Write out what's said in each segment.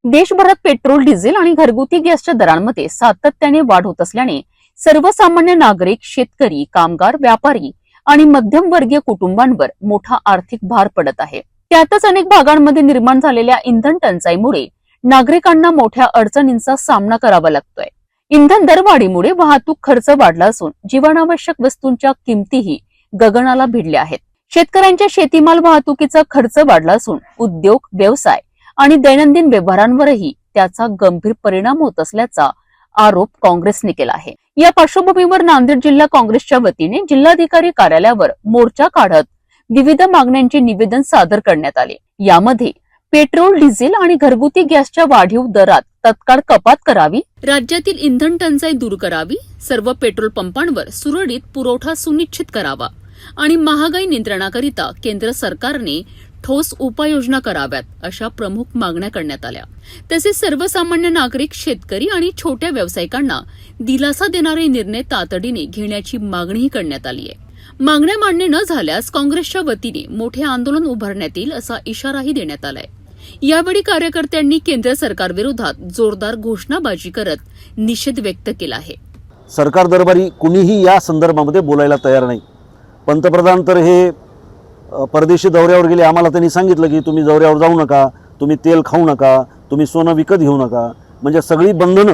देशभरात petrol, diesel आणि घरगुती गॅसच्या दरांमध्ये सातत्याने वाढ होत असल्याने सर्वसामान्य नागरिक, शेतकरी, कामगार, व्यापारी आणि मध्यमवर्गीय कुटुंबांवर मोठा आर्थिक भार पडत आहे। त्यातच अनेक भागांमध्ये निर्माण झालेल्या इंधन टंचाईमुळे नागरिकांना मोठ्या अडचणींचा सामना करावा लागतोय। इंधन दरवाढीमुळे वाहतूक खर्च वाढला असून जीवनावश्यक वस्तूंच्या किमतीही गगनाला भिडल्या आहेत। शेतकऱ्यांच्या शेतीमाल वाहतुकीचा खर्च वाढला असून उद्योग, व्यवसाय आणि दैनंदिन व्यवहारांवरही त्याचा गंभीर परिणाम होत असल्याचा आरोप काँग्रेसने केला आहे। या पार्श्वभूमीवर नांदेड जिल्हा काँग्रेसच्या वतीने जिल्हाधिकारी कार्यालयावर मोर्चा काढत विविध मागण्यांचे निवेदन सादर करण्यात आले। यामध्ये पेट्रोल, डिझेल आणि घरगुती गॅसच्या वाढीव दरात तत्काळ कपात करावी, राज्यातील इंधन टंचाई दूर करावी, सर्व पेट्रोल पंपांवर सुरळीत पुरवठा सुनिश्चित करावा आणि महागाई नियंत्रणाकरिता केंद्र सरकारने ठोस उपाययोजना कराव्यात अशा प्रमुख मागण्या करण्यात आल्या। तसेच सर्वसामान्य नागरिक, शेतकरी आणि छोट्या व्यावसायिकांना दिलासा देणारे निर्णय तातडीने घेण्याची मागणीही करण्यात आली आहे। मागण्या मान्य न झाल्यास काँग्रेसच्या वतीने मोठे आंदोलन उभारण्यात येईल असा इशाराही देण्यात आलाय। यावेळी कार्यकर्त्यांनी केंद्र सरकारविरोधात जोरदार घोषणाबाजी करत निषेध व्यक्त केला आहे। सरकार दरबारी कुणीही या संदर्भामध्ये बोलायला तयार नाही। पंतप्रधान तर हे परदेशी दौऱ्यावर गेले, आम्हाला त्यांनी सांगितलं की तुम्ही दौऱ्यावर जाऊ नका, तुम्ही तेल खाऊ नका, तुम्ही सोनं विकत घेऊ नका। म्हणजे सगळी बंधनं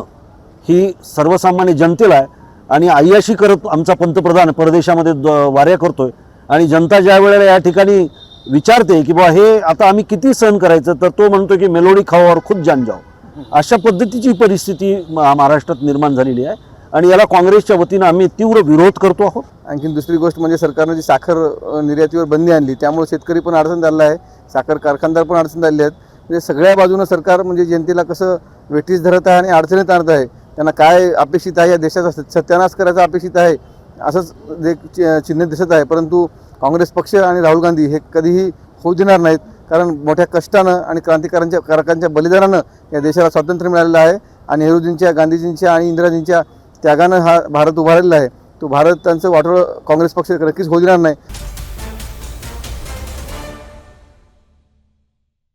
ही सर्वसामान्य जनतेला आहे आणि आयाशी करत आमचा पंतप्रधान परदेशामध्ये वाऱ्या करतोय आणि जनता ज्या वेळेला या ठिकाणी विचारते की बा हे आता आम्ही किती सहन करायचं, तर तो म्हणतो की मेलोडी खाओ और खुद जान जाओ। अशा पद्धतीची परिस्थिती महाराष्ट्रात निर्माण झालेली आहे आणि याला काँग्रेसच्या वतीनं आम्ही तीव्र विरोध करतो आहोत। आणखीन दुसरी गोष्ट म्हणजे सरकारने जी साखर निर्यातीवर बंदी आणली त्यामुळे शेतकरी पण अडचण झालेला आहे, साखर कारखानदार पण अडचण झालेले आहेत। म्हणजे सगळ्या बाजूनं सरकार म्हणजे जनतेला कसं वेठीस धरत आहे आणि अडचणीत आणत आहे। त्यांना काय अपेक्षित आहे, या देशाचा सत्यानाश करायचा अपेक्षित आहे असंच चिन्ह दिसत आहे। परंतु काँग्रेस पक्ष आणि राहुल गांधी हे कधीही होऊ देणार नाहीत, कारण मोठ्या कष्टानं आणि क्रांतिकारकांच्या बलिदानानं या देशाला स्वातंत्र्य मिळालेलं आहे आणि नेहरूजींच्या, गांधीजींच्या आणि इंदिराजींच्या त्यागानं हा भारत उभारलेला आहे। तो भारत त्यांचं वाटोळं काँग्रेस पक्ष नक्कीच होऊ देणार नाही।